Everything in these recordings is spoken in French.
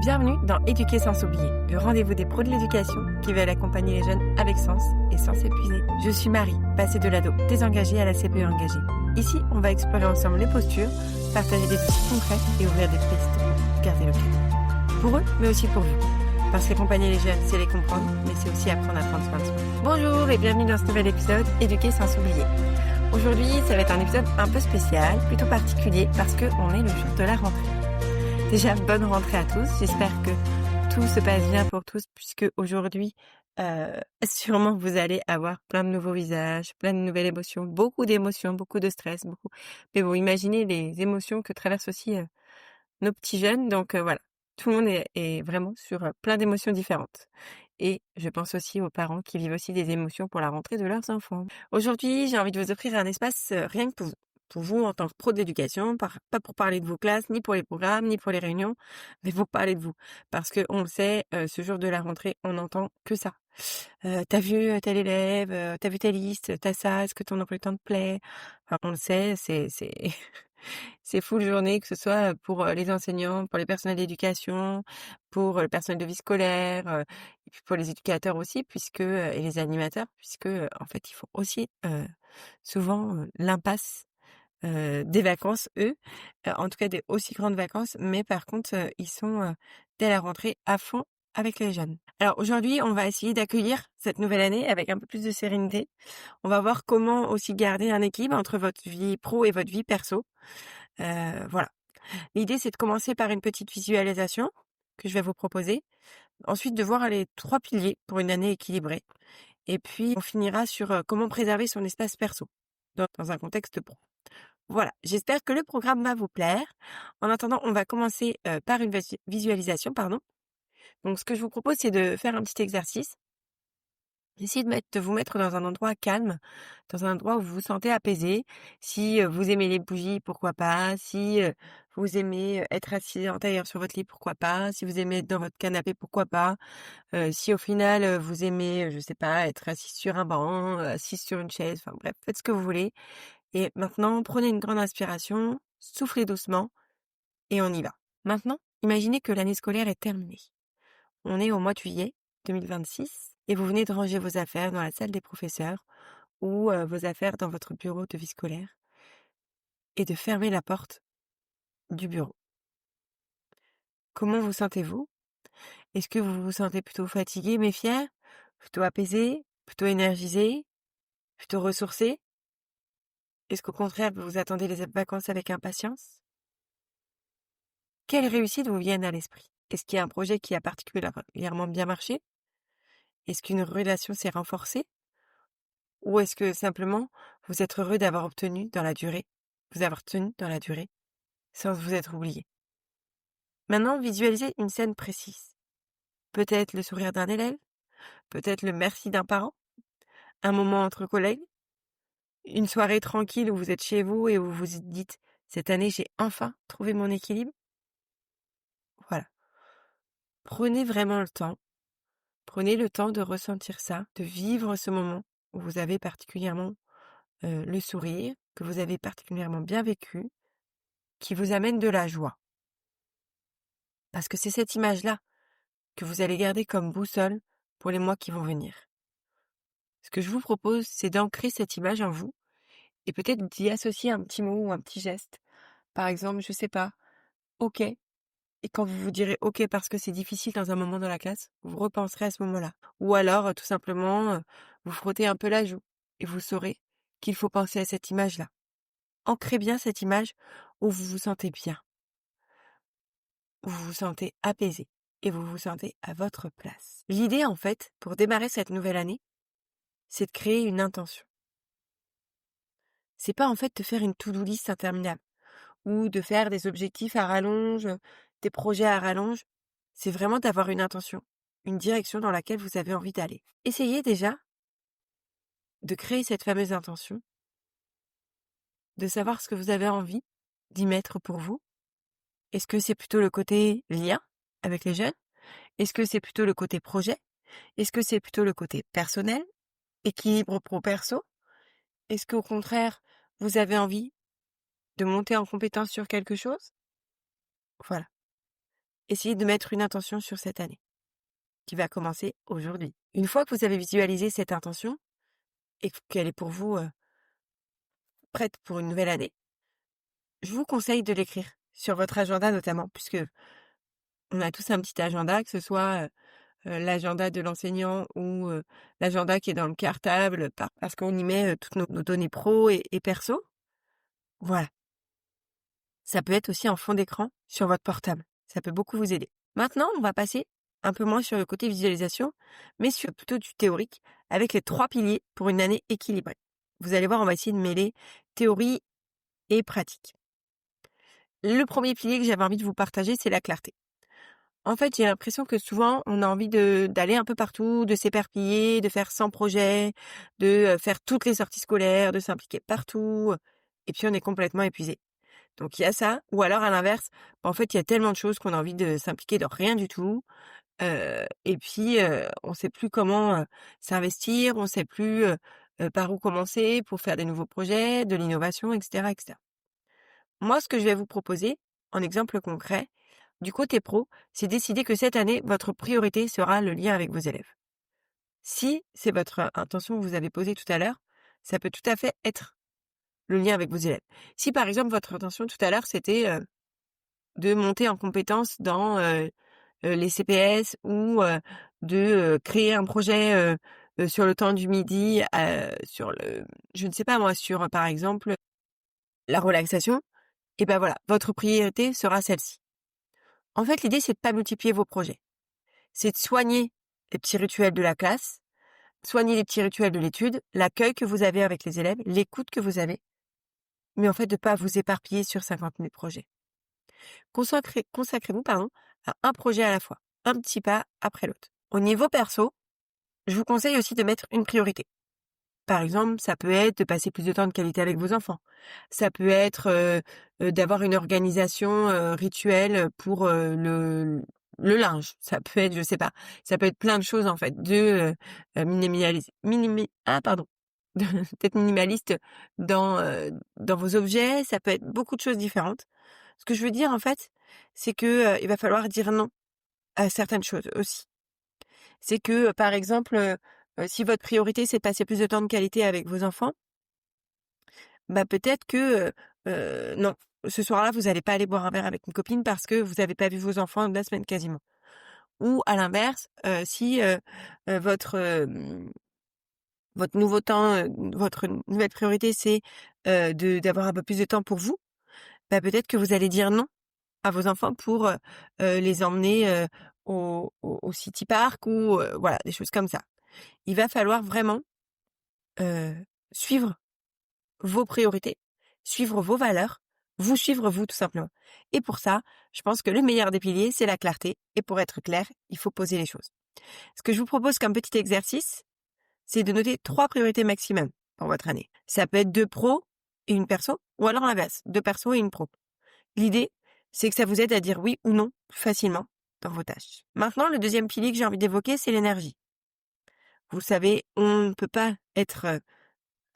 Bienvenue dans Éduquer sans s'oublier, le rendez-vous des pros de l'éducation qui veulent accompagner les jeunes avec sens et sans s'épuiser. Je suis Marie, passée de l'ado désengagée à la CPE engagée. Ici, on va explorer ensemble les postures, partager des outils concrets et ouvrir des pistes pour garder le cap. Pour eux, mais aussi pour vous. Parce qu'accompagner les jeunes, c'est les comprendre, mais c'est aussi apprendre à prendre soin de soi. Bonjour et bienvenue dans ce nouvel épisode Éduquer sans s'oublier. Aujourd'hui, ça va être un épisode un peu spécial, plutôt particulier, parce qu'on est le jour de la rentrée. Déjà, bonne rentrée à tous. J'espère que tout se passe bien pour tous, puisque aujourd'hui, sûrement vous allez avoir plein de nouveaux visages, plein de nouvelles émotions, beaucoup d'émotions, beaucoup de stress, beaucoup. Mais bon, imaginez les émotions que traversent aussi nos petits jeunes. Donc voilà, tout le monde est vraiment sur plein d'émotions différentes. Et je pense aussi aux parents qui vivent aussi des émotions pour la rentrée de leurs enfants. Aujourd'hui, j'ai envie de vous offrir un espace rien que pour vous en tant que pro de l'éducation, pas pour parler de vos classes, ni pour les programmes, ni pour les réunions, mais pour parler de vous. Parce que on le sait, ce jour de la rentrée, on n'entend que ça. T'as vu tel élève, t'as vu telle liste, t'as ça, est-ce que ton emploi du temps te plaît? Enfin, on le sait, c'est c'est full journée, que ce soit pour les enseignants, pour les personnels d'éducation, pour le personnel de vie scolaire, et puis pour les éducateurs aussi, puisque et les animateurs, puisque en fait, ils font aussi souvent l'impasse des vacances, eux, en tout cas des aussi grandes vacances, mais par contre, ils sont dès la rentrée à fond avec les jeunes. Alors aujourd'hui, on va essayer d'accueillir cette nouvelle année avec un peu plus de sérénité. On va voir comment aussi garder un équilibre entre votre vie pro et votre vie perso. Voilà. L'idée, c'est de commencer par une petite visualisation que je vais vous proposer. Ensuite, de voir les 3 piliers pour une année équilibrée. Et puis, on finira sur comment préserver son espace perso dans un contexte pro. Voilà, j'espère que le programme va vous plaire. En attendant, on va commencer par une visualisation, pardon. Donc, ce que je vous propose, c'est de faire un petit exercice. Essayez de vous mettre dans un endroit calme, dans un endroit où vous vous sentez apaisé. Si vous aimez les bougies, pourquoi pas. Si vous aimez être assis en tailleur sur votre lit, pourquoi pas. Si vous aimez être dans votre canapé, pourquoi pas. Si au final, vous aimez, je sais pas, être assis sur un banc, assis sur une chaise, enfin bref, faites ce que vous voulez. Et maintenant, prenez une grande inspiration, soufflez doucement et on y va. Maintenant, imaginez que l'année scolaire est terminée. On est au mois de juillet 2026 et vous venez de ranger vos affaires dans la salle des professeurs ou vos affaires dans votre bureau de vie scolaire et de fermer la porte du bureau. Comment vous sentez-vous? Est-ce que vous vous sentez plutôt fatigué mais fier? Plutôt apaisé? Plutôt énergisé? Plutôt ressourcé? Est-ce qu'au contraire, vous attendez les vacances avec impatience? Quelles réussites vous viennent à l'esprit? Est-ce qu'il y a un projet qui a particulièrement bien marché? Est-ce qu'une relation s'est renforcée? Ou est-ce que simplement vous êtes heureux d'avoir obtenu dans la durée, vous avoir tenu dans la durée, sans vous être oublié? Maintenant, visualisez une scène précise. Peut-être le sourire d'un élève, peut-être le merci d'un parent, un moment entre collègues, une soirée tranquille où vous êtes chez vous et où vous vous dites cette année j'ai enfin trouvé mon équilibre. Voilà. Prenez vraiment le temps. Prenez le temps de ressentir ça, de vivre ce moment où vous avez particulièrement le sourire, que vous avez particulièrement bien vécu, qui vous amène de la joie. Parce que c'est cette image-là que vous allez garder comme boussole pour les mois qui vont venir. Ce que je vous propose, c'est d'ancrer cette image en vous et peut-être d'y associer un petit mot ou un petit geste. Par exemple, je sais pas, OK. Et quand vous vous direz OK parce que c'est difficile dans un moment dans la classe, vous repenserez à ce moment-là. Ou alors, tout simplement, vous frottez un peu la joue et vous saurez qu'il faut penser à cette image-là. Ancrez bien cette image où vous vous sentez bien, où vous vous sentez apaisé et vous vous sentez à votre place. L'idée, en fait, pour démarrer cette nouvelle année, c'est de créer une intention. C'est pas en fait de faire une to-do list interminable ou de faire des objectifs à rallonge, des projets à rallonge. C'est vraiment d'avoir une intention, une direction dans laquelle vous avez envie d'aller. Essayez déjà de créer cette fameuse intention, de savoir ce que vous avez envie d'y mettre pour vous. Est-ce que c'est plutôt le côté lien avec les jeunes? Est-ce que c'est plutôt le côté projet? Est-ce que c'est plutôt le côté personnel, équilibre pro-perso? Est-ce qu'au contraire, vous avez envie de monter en compétence sur quelque chose? Voilà. essayez de mettre une intention sur cette année qui va commencer aujourd'hui. Une fois que vous avez visualisé cette intention et qu'elle est pour vous prête pour une nouvelle année, je vous conseille de l'écrire sur votre agenda notamment, puisque on a tous un petit agenda, que ce soit l'agenda de l'enseignant ou l'agenda qui est dans le cartable parce qu'on y met toutes nos données pro et perso. Voilà. Ça peut être aussi en fond d'écran sur votre portable. Ça peut beaucoup vous aider. Maintenant, on va passer un peu moins sur le côté visualisation, mais sur plutôt du théorique avec les 3 piliers pour une année équilibrée. Vous allez voir, on va essayer de mêler théorie et pratique. Le premier pilier que j'avais envie de vous partager, c'est la clarté. En fait, j'ai l'impression que souvent, on a envie d'aller un peu partout, de s'éparpiller, de faire 100 projets, de faire toutes les sorties scolaires, de s'impliquer partout, et puis on est complètement épuisé. Donc il y a ça, ou alors à l'inverse, en fait, il y a tellement de choses qu'on a envie de s'impliquer dans rien du tout, et puis on sait plus comment s'investir, on sait plus par où commencer pour faire des nouveaux projets, de l'innovation, etc., etc. Moi, ce que je vais vous proposer, en exemple concret, du côté pro, c'est décider que cette année, votre priorité sera le lien avec vos élèves. Si c'est votre intention que vous avez posée tout à l'heure, ça peut tout à fait être le lien avec vos élèves. Si par exemple votre intention tout à l'heure c'était de monter en compétence dans les CPS ou de créer un projet sur le temps du midi, sur je ne sais pas moi, sur par exemple la relaxation, et ben voilà, votre priorité sera celle-ci. En fait, l'idée c'est de pas multiplier vos projets. C'est de soigner les petits rituels de la classe, soigner les petits rituels de l'étude, l'accueil que vous avez avec les élèves, l'écoute que vous avez, mais en fait de pas vous éparpiller sur 50 000 projets. Consacrez-vous à un projet à la fois, un petit pas après l'autre. Au niveau perso, je vous conseille aussi de mettre une priorité. Par exemple, ça peut être de passer plus de temps de qualité avec vos enfants. Ça peut être d'avoir une organisation rituelle pour le linge. Ça peut être, je sais pas, ça peut être plein de choses en fait, de d'être minimaliste dans vos objets. Ça peut être beaucoup de choses différentes. Ce que je veux dire en fait, c'est que il va falloir dire non à certaines choses aussi. C'est que par exemple, si votre priorité c'est de passer plus de temps de qualité avec vos enfants, bah peut-être que non, ce soir-là vous allez pas aller boire un verre avec une copine parce que vous avez pas vu vos enfants de la semaine quasiment. Ou à l'inverse, si votre nouveau temps, votre nouvelle priorité c'est d'avoir un peu plus de temps pour vous, bah peut-être que vous allez dire non à vos enfants pour les emmener au City Park ou voilà, des choses comme ça. Il va falloir vraiment suivre vos priorités, suivre vos valeurs, vous suivre vous tout simplement. Et pour ça, je pense que le meilleur des piliers, c'est la clarté. Et pour être clair, il faut poser les choses. Ce que je vous propose comme petit exercice, c'est de noter 3 priorités maximum pour votre année. Ça peut être 2 pros et une perso, ou alors l'inverse, 2 persos et une pro. L'idée, c'est que ça vous aide à dire oui ou non plus facilement dans vos tâches. Maintenant, le deuxième pilier que j'ai envie d'évoquer, c'est l'énergie. Vous savez, on ne peut pas être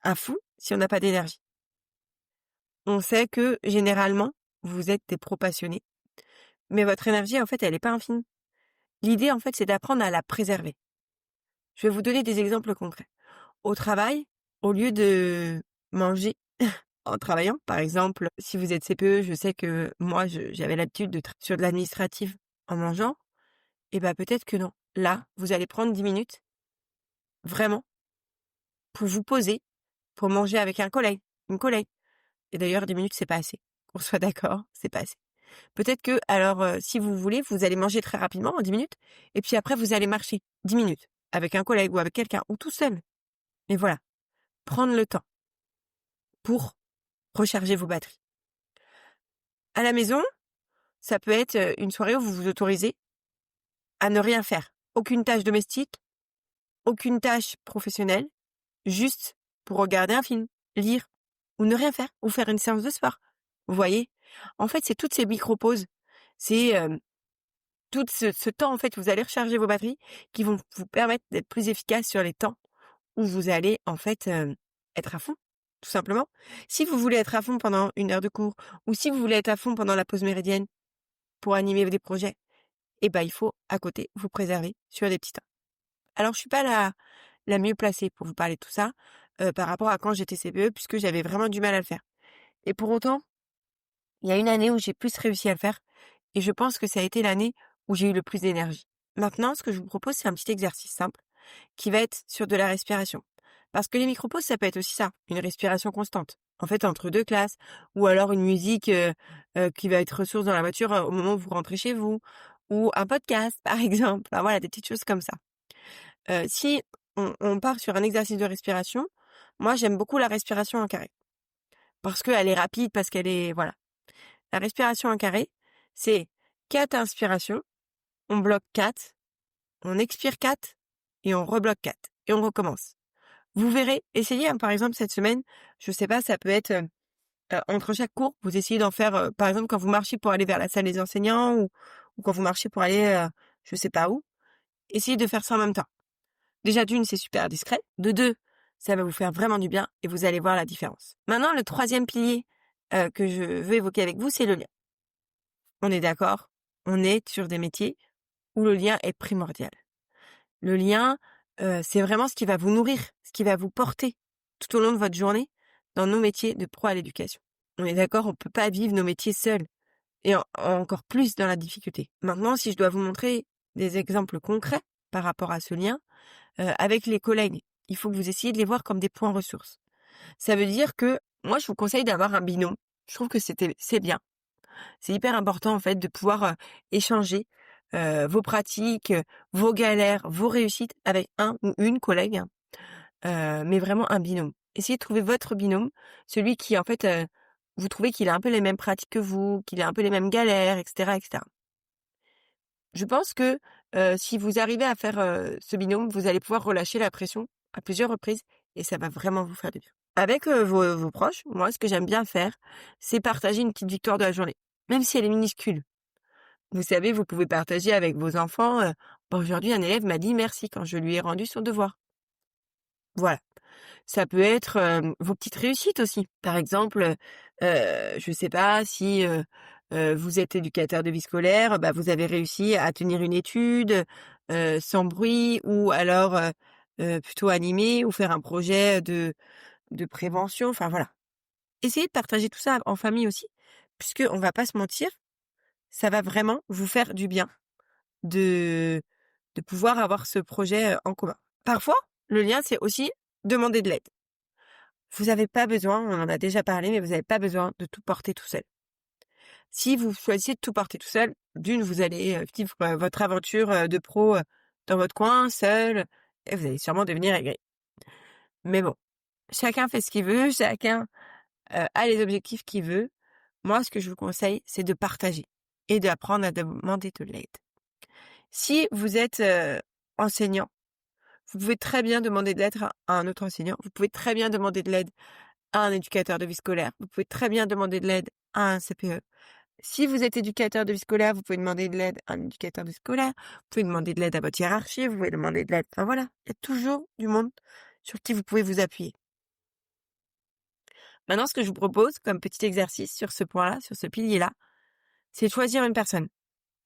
un fou si on n'a pas d'énergie. On sait que généralement, vous êtes des pros passionnés, mais votre énergie, en fait, elle n'est pas infinie. L'idée, en fait, c'est d'apprendre à la préserver. Je vais vous donner des exemples concrets. Au travail, au lieu de manger en travaillant, par exemple, si vous êtes CPE, je sais que moi, j'avais l'habitude de travailler sur de l'administratif en mangeant, et ben peut-être que non. Là, vous allez prendre 10 minutes, vraiment, pour vous poser, pour manger avec un collègue, une collègue. Et d'ailleurs, 10 minutes, c'est pas assez. Qu'on soit d'accord, c'est pas assez. Peut-être que, alors, si vous voulez, vous allez manger très rapidement en 10 minutes, et puis après, vous allez marcher 10 minutes avec un collègue ou avec quelqu'un, ou tout seul. Mais voilà, prendre le temps pour recharger vos batteries. À la maison, ça peut être une soirée où vous vous autorisez à ne rien faire. Aucune tâche domestique, aucune tâche professionnelle, juste pour regarder un film, lire, ou ne rien faire, ou faire une séance de sport. Vous voyez? En fait, c'est toutes ces micro-pauses, c'est tout ce temps, en fait, où vous allez recharger vos batteries, qui vont vous permettre d'être plus efficace sur les temps où vous allez, en fait, être à fond, tout simplement. Si vous voulez être à fond pendant 1 heure de cours, ou si vous voulez être à fond pendant la pause méridienne pour animer des projets, et ben il faut à côté vous préserver sur des petits temps. Alors je suis pas la mieux placée pour vous parler de tout ça, par rapport à quand j'étais CPE puisque j'avais vraiment du mal à le faire. Et pour autant, il y a une année où j'ai plus réussi à le faire et je pense que ça a été l'année où j'ai eu le plus d'énergie. Maintenant, ce que je vous propose, c'est un petit exercice simple qui va être sur de la respiration. Parce que les micro-pauses, ça peut être aussi ça, une respiration constante. En fait, entre deux classes, ou alors une musique qui va être ressource dans la voiture au moment où vous rentrez chez vous, ou un podcast, par exemple. Enfin, voilà, des petites choses comme ça. Si on part sur un exercice de respiration, moi, j'aime beaucoup la respiration en carré. Parce qu'elle est rapide, parce qu'elle est... Voilà. La respiration en carré, c'est 4 inspirations, on bloque 4, on expire 4 et on rebloque 4 et on recommence. Vous verrez, essayez par exemple cette semaine, je sais pas, ça peut être entre chaque cours, vous essayez d'en faire par exemple quand vous marchez pour aller vers la salle des enseignants ou quand vous marchez pour aller je sais pas où, essayez de faire ça en même temps. Déjà d'une, c'est super discret, de deux, ça va vous faire vraiment du bien et vous allez voir la différence. Maintenant, le troisième pilier que je veux évoquer avec vous, c'est le lien. On est d'accord, on est sur des métiers où le lien est primordial. Le lien, c'est vraiment ce qui va vous nourrir, ce qui va vous porter tout au long de votre journée dans nos métiers de pro à l'éducation. On est d'accord, on peut pas vivre nos métiers seuls et encore plus dans la difficulté. Maintenant, si je dois vous montrer des exemples concrets par rapport à ce lien, avec les collègues, il faut que vous essayiez de les voir comme des points ressources. Ça veut dire que moi, je vous conseille d'avoir un binôme. Je trouve que c'est bien. C'est hyper important en fait de pouvoir échanger vos pratiques, vos galères, vos réussites avec un ou une collègue, mais vraiment un binôme. Essayez de trouver votre binôme, celui qui en fait vous trouvez qu'il a un peu les mêmes pratiques que vous, qu'il a un peu les mêmes galères, etc., etc. Je pense que si vous arrivez à faire ce binôme, vous allez pouvoir relâcher la pression à plusieurs reprises et ça va vraiment vous faire du bien. Avec vos proches, moi, ce que j'aime bien faire, c'est partager une petite victoire de la journée, même si elle est minuscule. Vous savez, vous pouvez partager avec vos enfants. Aujourd'hui, un élève m'a dit merci quand je lui ai rendu son devoir. Voilà. Ça peut être vos petites réussites aussi. Par exemple, je sais pas si vous êtes éducateur de vie scolaire, bah, vous avez réussi à tenir une étude sans bruit ou alors plutôt animer ou faire un projet de prévention. Enfin voilà. Essayez de partager tout ça en famille aussi, puisque on va pas se mentir, ça va vraiment vous faire du bien de pouvoir avoir ce projet en commun. Parfois, le lien, c'est aussi demander de l'aide. Vous n'avez pas besoin, on en a déjà parlé, mais vous n'avez pas besoin de tout porter tout seul. Si vous choisissez de tout porter tout seul, d'une, vous allez vivre votre aventure de pro dans votre coin, seul, et vous allez sûrement devenir aigri. Mais bon, chacun fait ce qu'il veut, chacun a les objectifs qu'il veut. Moi, ce que je vous conseille, c'est de partager et d'apprendre à demander de l'aide. Si vous êtes enseignant, vous pouvez très bien demander de l'aide à un autre enseignant. Vous pouvez très bien demander de l'aide à un éducateur de vie scolaire. Vous pouvez très bien demander de l'aide à un CPE. Si vous êtes éducateur de vie scolaire, vous pouvez demander de l'aide à un éducateur de vie scolaire. Vous pouvez demander de l'aide à votre hiérarchie. Vous pouvez demander de l'aide. Enfin voilà, il y a toujours du monde sur qui vous pouvez vous appuyer. Maintenant, ce que je vous propose comme petit exercice sur ce point-là, sur ce pilier-là, c'est de choisir une personne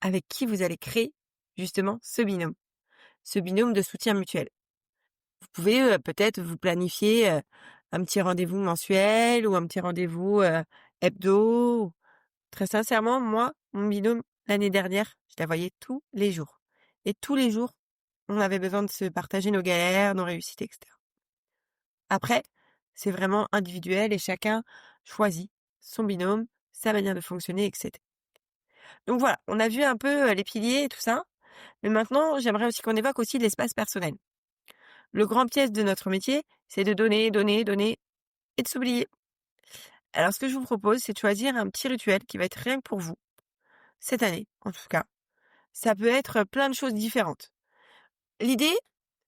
avec qui vous allez créer justement ce binôme de soutien mutuel. Vous pouvez peut-être vous planifier un petit rendez-vous mensuel ou un petit rendez-vous hebdo. Très sincèrement, moi, mon binôme, l'année dernière, je la voyais tous les jours. Et tous les jours, on avait besoin de se partager nos galères, nos réussites, etc. Après, c'est vraiment individuel et chacun choisit son binôme, sa manière de fonctionner, etc. Donc voilà, on a vu un peu les piliers et tout ça. Mais maintenant, j'aimerais aussi qu'on évoque aussi l'espace personnel. Le grand piège de notre métier, c'est de donner, donner, donner et de s'oublier. Alors, ce que je vous propose, c'est de choisir un petit rituel qui va être rien que pour vous, cette année, en tout cas. Ça peut être plein de choses différentes. L'idée,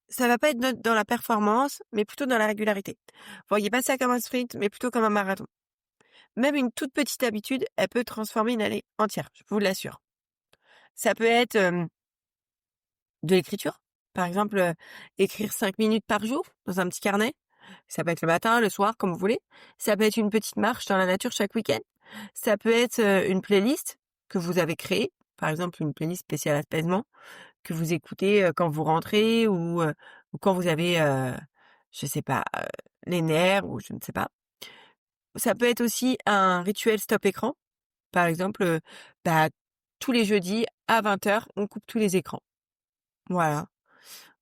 ça va pas être dans la performance, mais plutôt dans la régularité. Voyez pas ça comme un sprint, mais plutôt comme un marathon. Même une toute petite habitude, elle peut transformer une année entière, je vous l'assure. Ça peut être de l'écriture. Par exemple, écrire 5 minutes par jour dans un petit carnet. Ça peut être le matin, le soir, comme vous voulez. Ça peut être une petite marche dans la nature chaque week-end. Ça peut être une playlist que vous avez créée par exemple une playlist spéciale apaisement que vous écoutez quand vous rentrez ou quand vous avez, je sais pas, les nerfs ou je ne sais pas. Ça peut être aussi un rituel stop écran. Par exemple, bah, tous les jeudis à 20h, on coupe tous les écrans. Voilà.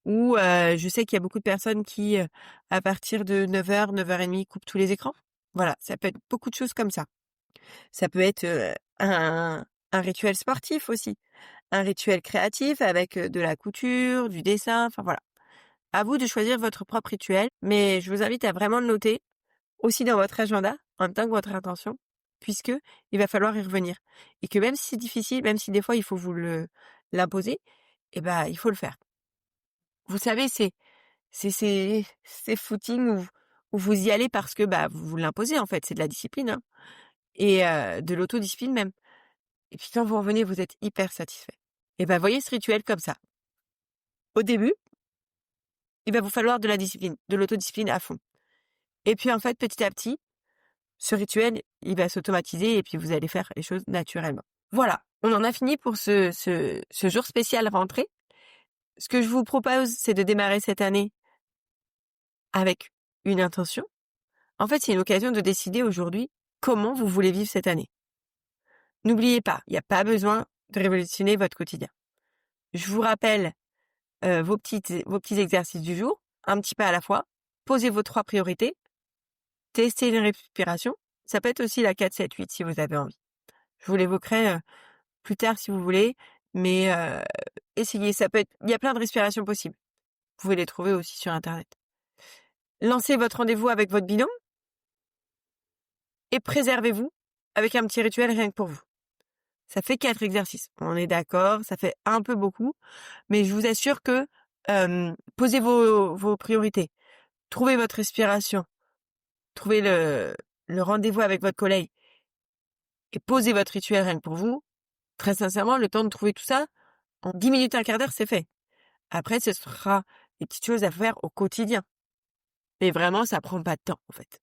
Ou je sais qu'il y a beaucoup de personnes qui, à partir de 9h, 9h30 coupent tous les écrans. Voilà, ça peut être beaucoup de choses comme ça. Ça peut être, un rituel sportif aussi, un rituel créatif avec, de la couture, du dessin, enfin voilà. À vous de choisir votre propre rituel, mais je vous invite à vraiment le noter aussi dans votre agenda en même temps que votre intention, puisque il va falloir y revenir et que même si c'est difficile, même si des fois il faut vous l'imposer, et ben il faut le faire. Vous savez, c'est footing où vous y allez parce que, bah, vous vous l'imposez en fait, c'est de la discipline, hein et de l'autodiscipline même et puis quand vous revenez, vous êtes hyper satisfait et ben voyez ce rituel comme ça. Au début, il va vous falloir de la discipline, de l'autodiscipline à fond et puis en fait, petit à petit, ce rituel, il va s'automatiser et puis vous allez faire les choses naturellement. Voilà, on en a fini pour ce jour spécial rentrée. Ce que je vous propose, c'est de démarrer cette année avec une intention. En fait, c'est une occasion de décider aujourd'hui comment vous voulez vivre cette année. N'oubliez pas, il n'y a pas besoin de révolutionner votre quotidien. Je vous rappelle vos petits exercices du jour, un petit pas à la fois. Posez vos 3 priorités. Testez une respiration. Ça peut être aussi la 4-7-8 si vous avez envie. Je vous l'évoquerai plus tard si vous voulez, mais essayez. Ça peut être, il y a plein de respirations possibles. Vous pouvez les trouver aussi sur Internet. Lancez votre rendez-vous avec votre binôme et préservez-vous avec un petit rituel rien que pour vous. Ça fait 4 exercices. On est d'accord, ça fait un peu beaucoup, mais je vous assure que posez vos priorités. Trouvez votre respiration. Trouvez le rendez-vous avec votre collègue et posez votre rituel rien que pour vous. Très sincèrement, le temps de trouver tout ça, en 10 minutes, un quart d'heure, c'est fait. Après, ce sera des petites choses à faire au quotidien. Mais vraiment, ça prend pas de temps, en fait.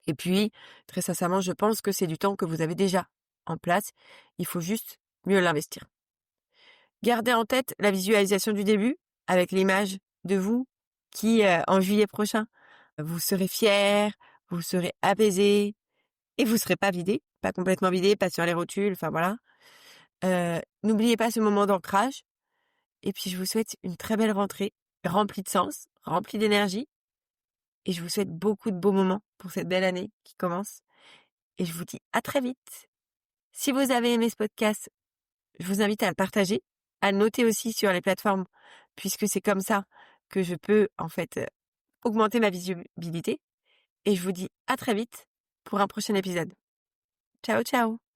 Et puis, très sincèrement, je pense que c'est du temps que vous avez déjà en place. Il faut juste mieux l'investir. Gardez en tête la visualisation du début avec l'image de vous qui, en juillet prochain, vous serez fiers, vous serez apaisés et vous serez pas vidés, pas complètement vidés, pas sur les rotules, enfin voilà. N'oubliez pas ce moment d'ancrage et puis je vous souhaite une très belle rentrée, remplie de sens, remplie d'énergie et je vous souhaite beaucoup de beaux moments pour cette belle année qui commence et je vous dis à très vite. Si vous avez aimé ce podcast, je vous invite à le partager, à le noter aussi sur les plateformes, puisque c'est comme ça que je peux, en fait, augmenter ma visibilité. Et je vous dis à très vite pour un prochain épisode. Ciao, ciao!